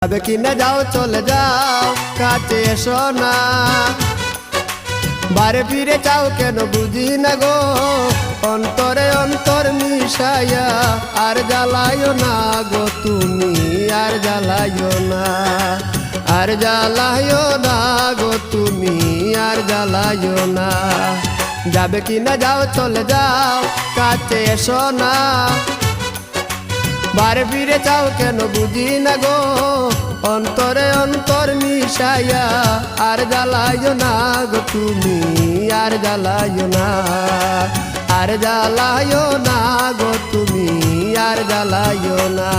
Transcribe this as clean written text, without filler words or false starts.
যাবে কিনা যাও চলে যাও কাছে এসো না, বারে ফিরে চাও কেন বুঝি না গো, অন্তরে অন্তর মিশাইয়া আর জ্বালাইও না গো তুমি, আর জ্বালাইও না, আর জ্বালাইও না গো তুমি, আর জ্বালাইও না। যাবে কিনা যাও চলে যাও কাছে এসো না, বারে ফিরে চাও কেন বুঝি না গো, অন্তরে অন্তর মিশাইয়া আর জ্বালাইও না গো তুমি, আর জ্বালাইও না, আর জ্বালাইও না গো তুমি, আর জ্বালাইও না।